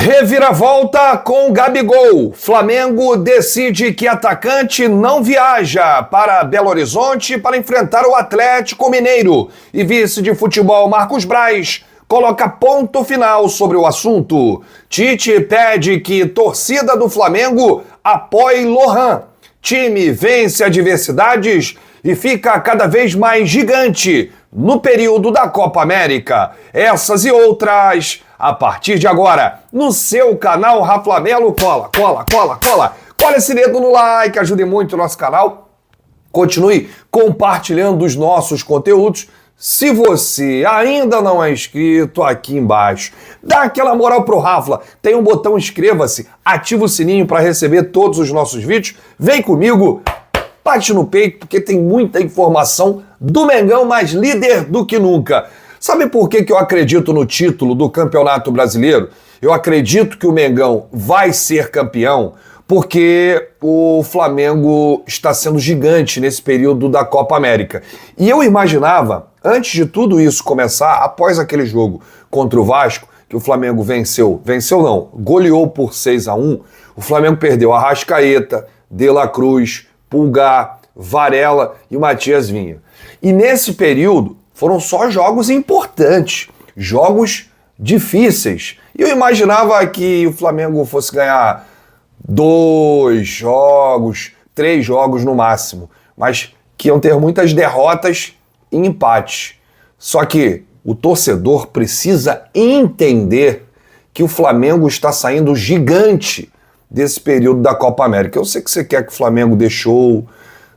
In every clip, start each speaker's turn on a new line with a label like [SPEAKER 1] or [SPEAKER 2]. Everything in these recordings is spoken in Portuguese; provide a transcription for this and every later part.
[SPEAKER 1] Reviravolta com Gabigol. Flamengo decide que atacante não viaja para Belo Horizonte para enfrentar o Atlético Mineiro. E vice de futebol Marcos Braz coloca ponto final sobre o assunto. Tite pede que torcida do Flamengo apoie Lohan. Time vence adversidades e fica cada vez mais gigante no período da Copa América. Essas e outras a partir de agora no seu canal Raflamelo. Cola esse dedo no like, ajude muito o nosso canal. Continue compartilhando os nossos conteúdos. Se você ainda não é inscrito, aqui embaixo, dá aquela moral pro Rafla. Tem um botão inscreva-se, ativa o sininho para receber todos os nossos vídeos. Vem comigo, bate no peito, porque tem muita informação do Mengão, mais líder do que nunca. Sabe por que eu acredito no título do Campeonato Brasileiro? Eu acredito que o Mengão vai ser campeão porque o Flamengo está sendo gigante nesse período da Copa América. E eu imaginava, antes de tudo isso começar, após aquele jogo contra o Vasco, que o Flamengo venceu não, goleou por 6-1, o Flamengo perdeu Arrascaeta, De La Cruz, Pulgar, Varela e o Matias Vinha. E nesse período foram só jogos importantes, jogos difíceis. E eu imaginava que o Flamengo fosse ganhar 2 jogos, 3 jogos no máximo, mas que iam ter muitas derrotas e empates. Só que o torcedor precisa entender que o Flamengo está saindo gigante desse período da Copa América. Eu sei que você quer que o Flamengo dê show,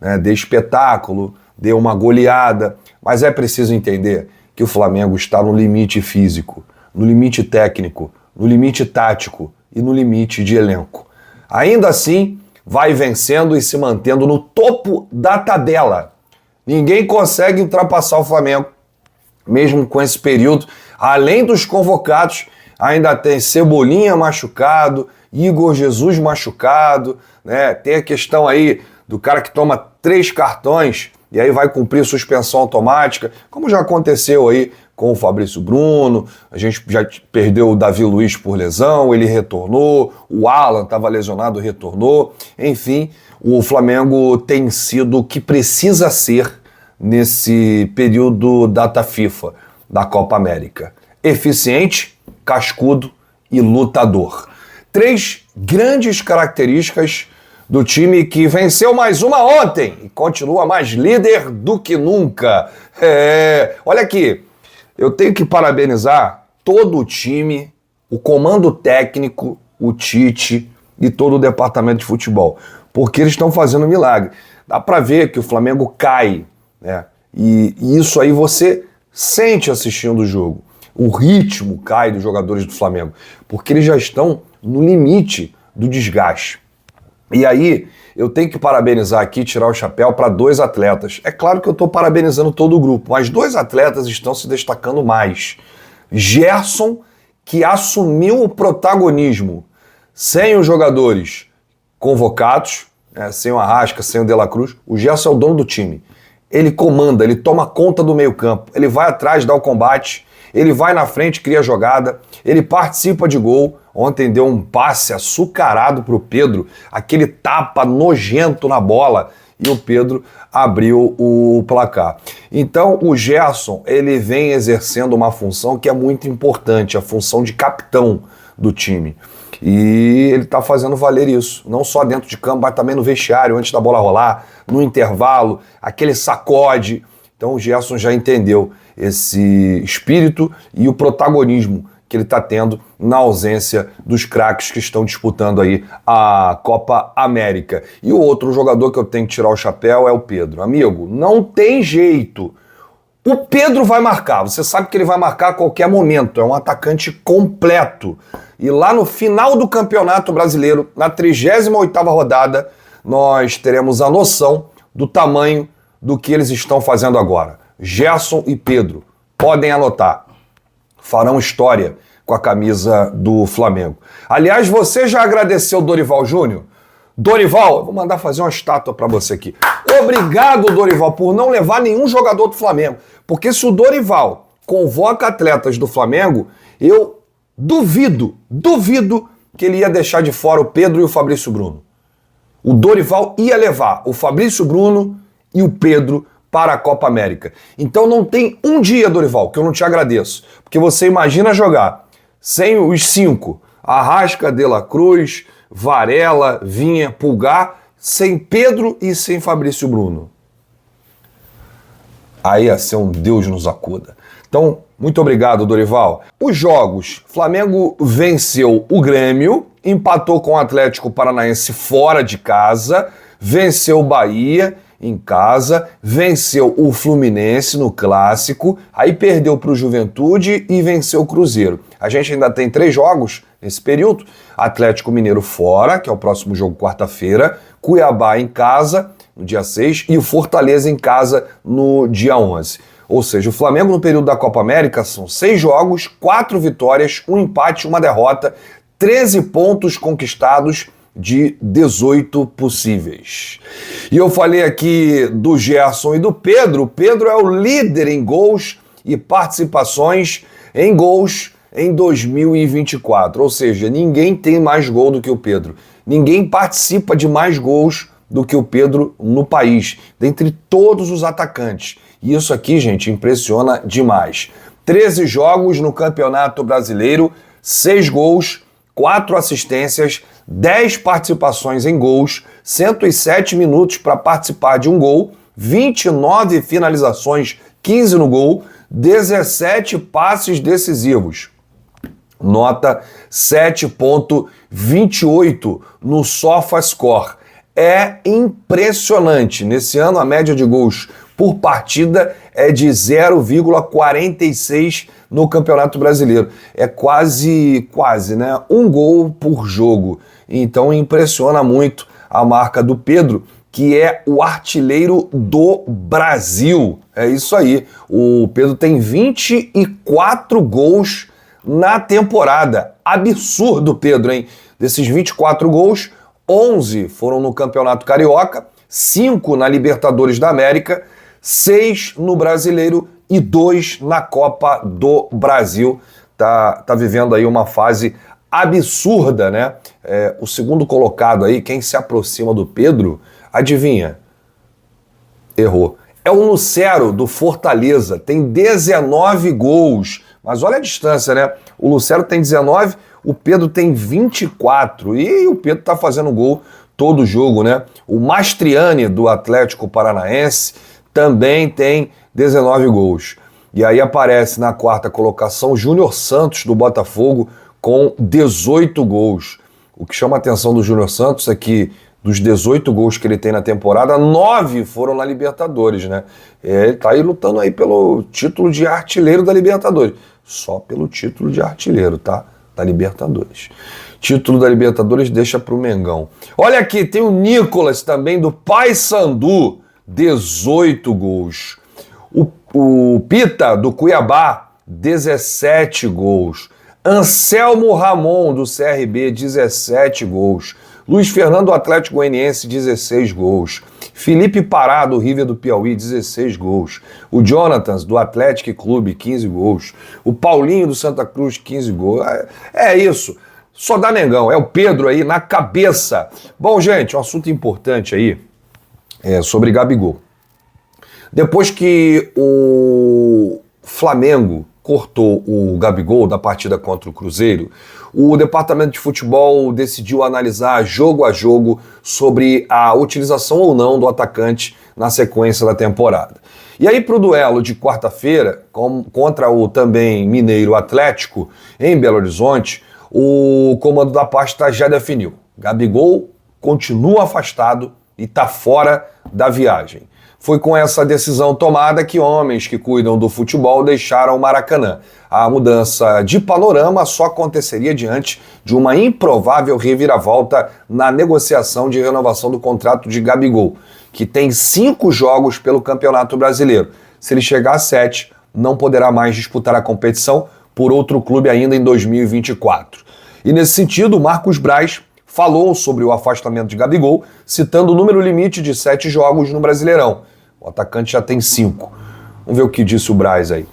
[SPEAKER 1] né, dê espetáculo, dê uma goleada, mas é preciso entender que o Flamengo está no limite físico, no limite técnico, no limite tático e no limite de elenco. Ainda assim, vai vencendo e se mantendo no topo da tabela. Ninguém consegue ultrapassar o Flamengo, mesmo com esse período. Além dos convocados, ainda tem Cebolinha machucado, Igor Jesus machucado, né? Tem a questão aí do cara que toma 3 cartões e aí vai cumprir suspensão automática, como já aconteceu aí com o Fabrício Bruno. A gente já perdeu o Davi Luiz por lesão, ele retornou, o Alan estava lesionado, retornou. Enfim, o Flamengo tem sido o que precisa ser nesse período data FIFA da Copa América. Eficiente, cascudo e lutador. 3 grandes características do time que venceu mais uma ontem e continua mais líder do que nunca. Olha aqui, eu tenho que parabenizar todo o time, o comando técnico, o Tite e todo o departamento de futebol, porque eles estão fazendo um milagre. Dá para ver que o Flamengo cai, né? E isso aí você sente assistindo o jogo. O ritmo cai dos jogadores do Flamengo, porque eles já estão no limite do desgaste. E aí, eu tenho que parabenizar aqui, tirar o chapéu para 2 atletas. É claro que eu estou parabenizando todo o grupo, mas 2 atletas estão se destacando mais. Gerson, que assumiu o protagonismo sem os jogadores convocados, sem o Arrasca, sem o De La Cruz. O Gerson é o dono do time. Ele comanda, ele toma conta do meio-campo, ele vai atrás, dá o combate, ele vai na frente, cria jogada, ele participa de gol. Ontem deu um passe açucarado para o Pedro, aquele tapa nojento na bola, e o Pedro abriu o placar. Então o Gerson, ele vem exercendo uma função que é muito importante, a função de capitão do time. E ele está fazendo valer isso, não só dentro de campo, mas também no vestiário, antes da bola rolar, no intervalo, aquele sacode. Então o Gerson já entendeu esse espírito e o protagonismo que ele está tendo na ausência dos craques que estão disputando aí a Copa América. E o outro jogador que eu tenho que tirar o chapéu é o Pedro. Amigo, não tem jeito. O Pedro vai marcar, você sabe que ele vai marcar a qualquer momento, é um atacante completo. E lá no final do Campeonato Brasileiro, na 38ª rodada, nós teremos a noção do tamanho do que eles estão fazendo agora. Gerson e Pedro, podem anotar, farão história com a camisa do Flamengo. Aliás, você já agradeceu o Dorival Júnior? Dorival, vou mandar fazer uma estátua para você aqui. Obrigado, Dorival, por não levar nenhum jogador do Flamengo. Porque se o Dorival convoca atletas do Flamengo, eu duvido que ele ia deixar de fora o Pedro e o Fabrício Bruno. O Dorival ia levar o Fabrício Bruno e o Pedro para a Copa América. Então não tem um dia, Dorival, que eu não te agradeço. Porque você imagina jogar sem os 5, Arrasca, De La Cruz, Varela, Vinha, Pulgar, sem Pedro e sem Fabrício Bruno. Aí ia ser um Deus nos acuda. Então, muito obrigado, Dorival. Os jogos, Flamengo venceu o Grêmio, empatou com o Atlético Paranaense fora de casa, venceu o Bahia em casa, venceu o Fluminense no Clássico, aí perdeu para o Juventude e venceu o Cruzeiro. A gente ainda tem 3 jogos nesse período, Atlético Mineiro fora, que é o próximo jogo quarta-feira, Cuiabá em casa no dia 6 e o Fortaleza em casa no dia 11. Ou seja, o Flamengo no período da Copa América são 6 jogos, 4 vitórias, 1 empate, 1 derrota, 13 pontos conquistados de 18 possíveis. E eu falei aqui do Gerson e do Pedro. O Pedro é o líder em gols e participações em gols em 2024. Ou seja, ninguém tem mais gol do que o Pedro. Ninguém participa de mais gols do que o Pedro no país, dentre todos os atacantes. E isso aqui, gente, impressiona demais. 13 jogos no Campeonato Brasileiro, 6 gols, 4 assistências, 10 participações em gols, 107 minutos para participar de um gol, 29 finalizações, 15 no gol, 17 passes decisivos. Nota 7.28 no SofaScore. É impressionante. Nesse ano a média de gols por partida é de 0,46 no Campeonato Brasileiro. É quase, né? Um gol por jogo. Então impressiona muito a marca do Pedro, que é o artilheiro do Brasil. É isso aí. O Pedro tem 24 gols na temporada. Absurdo, Pedro, hein? Desses 24 gols, 11 foram no Campeonato Carioca, 5 na Libertadores da América, 6 no Brasileiro e 2 na Copa do Brasil. Tá vivendo aí uma fase absurda, né? O segundo colocado aí, quem se aproxima do Pedro, adivinha? Errou. É o Lucero do Fortaleza, tem 19 gols. Mas olha a distância, né? O Lucero tem 19, o Pedro tem 24. E o Pedro tá fazendo gol todo jogo, né? O Mastriani do Atlético Paranaense também tem 19 gols. E aí aparece na quarta colocação Júnior Santos do Botafogo com 18 gols. O que chama a atenção do Júnior Santos é que dos 18 gols que ele tem na temporada, 9 foram na Libertadores, né? Ele tá aí lutando aí pelo título de artilheiro da Libertadores. Só pelo título de artilheiro, tá? Da Libertadores. Título da Libertadores deixa pro Mengão. Olha aqui, tem o Nicolas também do Paysandu, 18 gols. O Pita do Cuiabá, 17 gols. Anselmo Ramon do CRB, 17 gols. Luiz Fernando do Atlético Goianiense, 16 gols. Felipe Pará do River do Piauí, 16 gols. O Jonathans do Atlético Clube, 15 gols. O Paulinho do Santa Cruz, 15 gols. É isso. Só dá Mengão. É o Pedro aí na cabeça. Bom, gente, um assunto importante aí é sobre Gabigol. Depois que o Flamengo cortou o Gabigol da partida contra o Cruzeiro, o departamento de futebol decidiu analisar jogo a jogo sobre a utilização ou não do atacante na sequência da temporada. E aí, para o duelo de quarta-feira, contra o também mineiro Atlético, em Belo Horizonte, o comando da pasta já definiu. Gabigol continua afastado e está fora da viagem. Foi com essa decisão tomada que homens que cuidam do futebol deixaram o Maracanã. A mudança de panorama só aconteceria diante de uma improvável reviravolta na negociação de renovação do contrato de Gabigol, que tem 5 jogos pelo Campeonato Brasileiro. Se ele chegar a 7, não poderá mais disputar a competição por outro clube ainda em 2024. E nesse sentido, o Marcos Braz falou sobre o afastamento de Gabigol, citando o número limite de 7 jogos no Brasileirão. O atacante já tem 5. Vamos ver o que disse o Braz aí.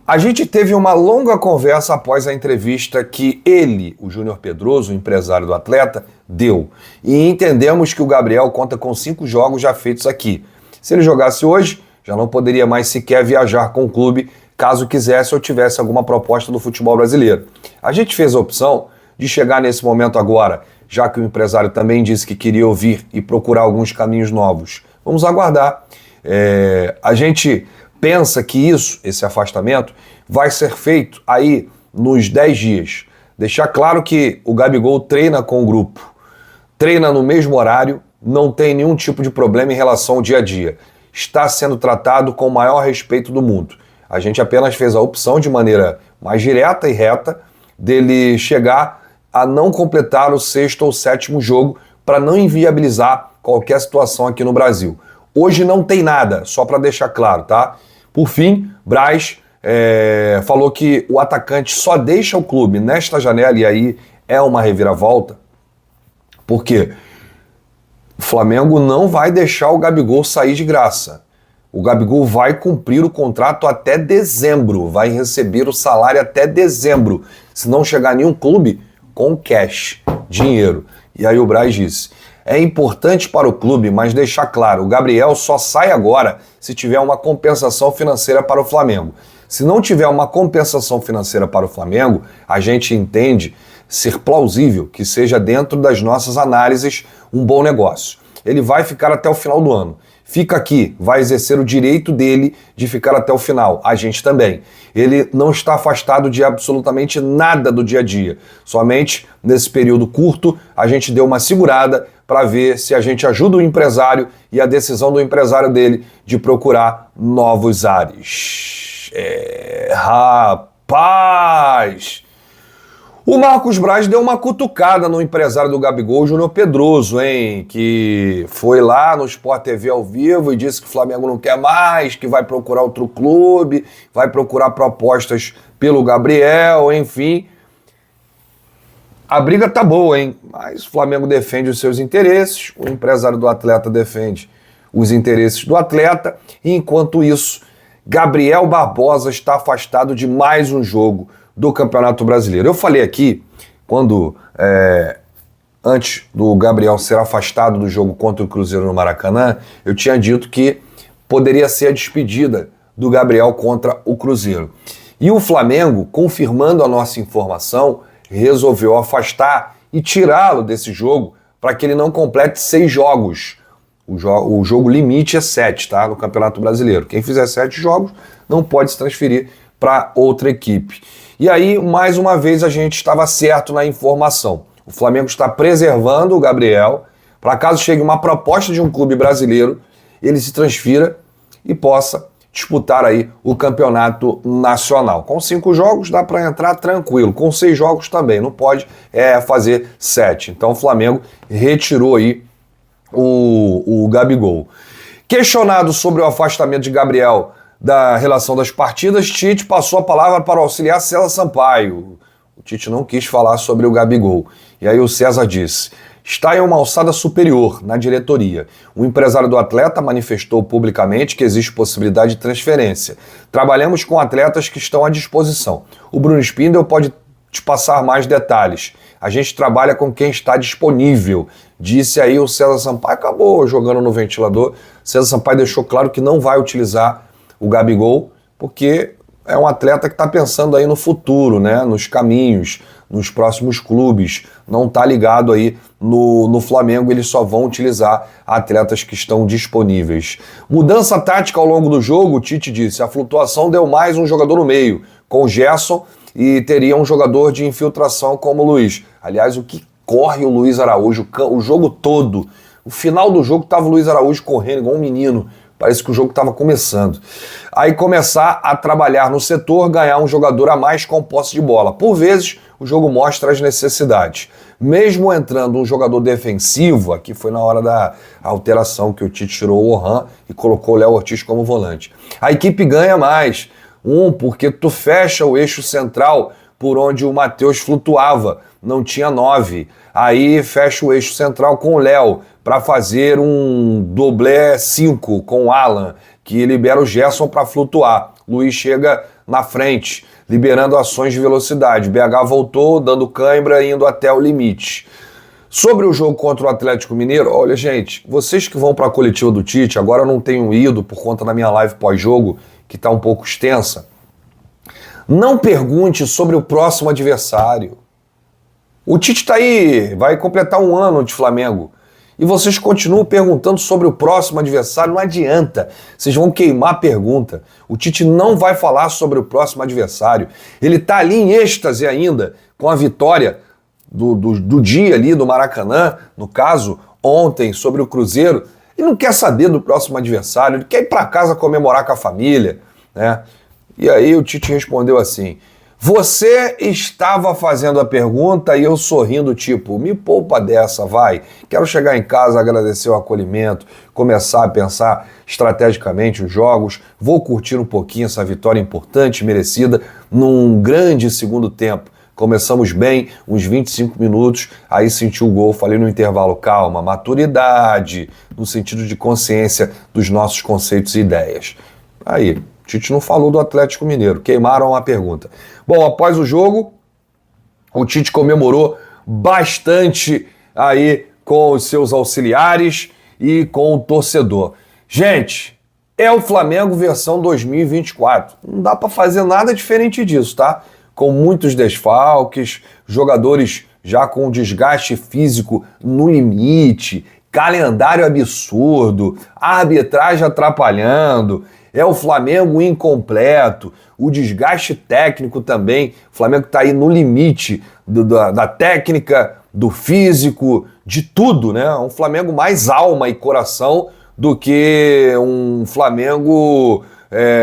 [SPEAKER 1] A gente teve uma longa conversa após a entrevista que ele, o Júnior Pedroso, o empresário do atleta, deu. E entendemos que o Gabriel conta com 5 jogos já feitos aqui. Se ele jogasse hoje, já não poderia mais sequer viajar com o clube, caso quisesse ou tivesse alguma proposta do futebol brasileiro. A gente fez a opção de chegar nesse momento agora, já que o empresário também disse que queria ouvir e procurar alguns caminhos novos. Vamos aguardar. A gente pensa que esse afastamento, vai ser feito aí nos 10 dias. Deixar claro que o Gabigol treina com o grupo, treina no mesmo horário, não tem nenhum tipo de problema em relação ao dia a dia. Está sendo tratado com o maior respeito do mundo. A gente apenas fez a opção de maneira mais direta e reta dele chegar a não completar o 6º ou 7º jogo para não inviabilizar qualquer situação aqui no Brasil. Hoje não tem nada, só para deixar claro, tá? Por fim, Braz falou que o atacante só deixa o clube nesta janela, e aí é uma reviravolta, porque o Flamengo não vai deixar o Gabigol sair de graça. O Gabigol vai cumprir o contrato até dezembro, vai receber o salário até dezembro, se não chegar nenhum clube com cash, dinheiro. E aí o Braz disse: é importante para o clube, mas deixar claro, o Gabriel só sai agora se tiver uma compensação financeira para o Flamengo. Se não tiver uma compensação financeira para o Flamengo, a gente entende ser plausível que seja dentro das nossas análises um bom negócio. Ele vai ficar até o final do ano. Fica aqui, vai exercer o direito dele de ficar até o final. A gente também. Ele não está afastado de absolutamente nada do dia a dia. Somente nesse período curto a gente deu uma segurada para ver se a gente ajuda o empresário e a decisão do empresário dele de procurar novos ares. Rapaz! O Marcos Braz deu uma cutucada no empresário do Gabigol, Júnior Pedroso, hein? Que foi lá no Sport TV ao vivo e disse que o Flamengo não quer mais, que vai procurar outro clube, vai procurar propostas pelo Gabriel, enfim. A briga tá boa, hein? Mas o Flamengo defende os seus interesses, o empresário do atleta defende os interesses do atleta, e enquanto isso, Gabriel Barbosa está afastado de mais um jogo do Campeonato Brasileiro. Eu falei aqui, antes do Gabriel ser afastado do jogo contra o Cruzeiro no Maracanã, eu tinha dito que poderia ser a despedida do Gabriel contra o Cruzeiro. E o Flamengo, confirmando a nossa informação, resolveu afastar e tirá-lo desse jogo para que ele não complete 6 jogos. O jogo limite é 7, tá? No Campeonato Brasileiro. Quem fizer 7 jogos não pode se transferir para outra equipe. E aí, mais uma vez, a gente estava certo na informação. O Flamengo está preservando o Gabriel para caso chegue uma proposta de um clube brasileiro, ele se transfira e possa disputar aí o campeonato nacional. Com 5 jogos dá para entrar tranquilo, com 6 jogos também, não pode fazer 7. Então o Flamengo retirou aí o Gabigol. Questionado sobre o afastamento de Gabriel da relação das partidas, Tite passou a palavra para o auxiliar César Sampaio. O Tite não quis falar sobre o Gabigol. E aí o César disse: está em uma alçada superior na diretoria. O empresário do atleta manifestou publicamente que existe possibilidade de transferência. Trabalhamos com atletas que estão à disposição. O Bruno Spindel pode te passar mais detalhes. A gente trabalha com quem está disponível, disse aí o César Sampaio. Acabou jogando no ventilador. César Sampaio deixou claro que não vai utilizar o Gabigol, porque é um atleta que está pensando aí no futuro, né? Nos caminhos, nos próximos clubes. Não está ligado aí no Flamengo, eles só vão utilizar atletas que estão disponíveis. Mudança tática ao longo do jogo, o Tite disse: a flutuação deu mais um jogador no meio, com o Gerson, e teria um jogador de infiltração como o Luiz. Aliás, o que corre o Luiz Araújo o jogo todo. O final do jogo estava o Luiz Araújo correndo igual um menino. Parece que o jogo estava começando. Aí começar a trabalhar no setor, ganhar um jogador a mais com posse de bola. Por vezes, o jogo mostra as necessidades. Mesmo entrando um jogador defensivo, aqui foi na hora da alteração que o Tite tirou o Orhan e colocou o Léo Ortiz como volante. A equipe ganha mais. Porque tu fecha o eixo central por onde o Matheus flutuava, não tinha 9. Aí fecha o eixo central com o Léo para fazer um doblé 5 com o Alan, que libera o Gerson para flutuar. Luiz chega na frente, liberando ações de velocidade. BH voltou, dando cãibra, indo até o limite. Sobre o jogo contra o Atlético Mineiro, olha, gente, vocês que vão para a coletiva do Tite, agora eu não tenho ido por conta da minha live pós-jogo, que está um pouco extensa, não pergunte sobre o próximo adversário. O Tite está aí, vai completar um ano de Flamengo, e vocês continuam perguntando sobre o próximo adversário, não adianta, vocês vão queimar a pergunta. O Tite não vai falar sobre o próximo adversário, ele está ali em êxtase ainda, com a vitória do dia ali do Maracanã, no caso, ontem, sobre o Cruzeiro. Ele não quer saber do próximo adversário, ele quer ir para casa comemorar com a família, né? E aí o Tite respondeu assim: você estava fazendo a pergunta e eu sorrindo, tipo, me poupa dessa, vai. Quero chegar em casa, agradecer o acolhimento, começar a pensar estrategicamente os jogos, vou curtir um pouquinho essa vitória importante, merecida, num grande segundo tempo. Começamos bem, uns 25 minutos, aí senti o gol, falei no intervalo, calma, maturidade, no sentido de consciência dos nossos conceitos e ideias. Aí, Tite não falou do Atlético Mineiro, queimaram a pergunta. Bom, após o jogo, o Tite comemorou bastante aí com os seus auxiliares e com o torcedor. Gente, é o Flamengo versão 2024. Não dá para fazer nada diferente disso, tá? Com muitos desfalques, jogadores já com desgaste físico no limite, calendário absurdo, arbitragem atrapalhando, é o Flamengo incompleto, o desgaste técnico também, o Flamengo está aí no limite da técnica, do físico, de tudo, né? Um Flamengo mais alma e coração do que um Flamengo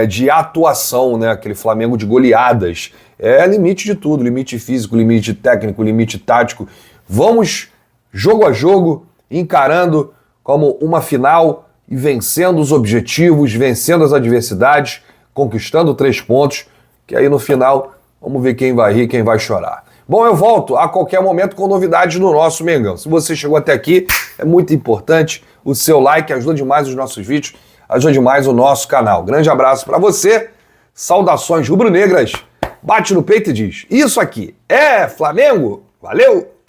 [SPEAKER 1] de atuação, né? Aquele Flamengo de goleadas. É limite de tudo, limite físico, limite técnico, limite tático. Vamos jogo a jogo, encarando como uma final e vencendo os objetivos, vencendo as adversidades, conquistando 3 pontos, que aí no final vamos ver quem vai rir, quem vai chorar. Bom, eu volto a qualquer momento com novidades no nosso Mengão. Se você chegou até aqui, é muito importante o seu like, ajuda demais os nossos vídeos, ajuda demais o nosso canal. Grande abraço para você, saudações rubro-negras. Bate no peito e diz, isso aqui é Flamengo? Valeu!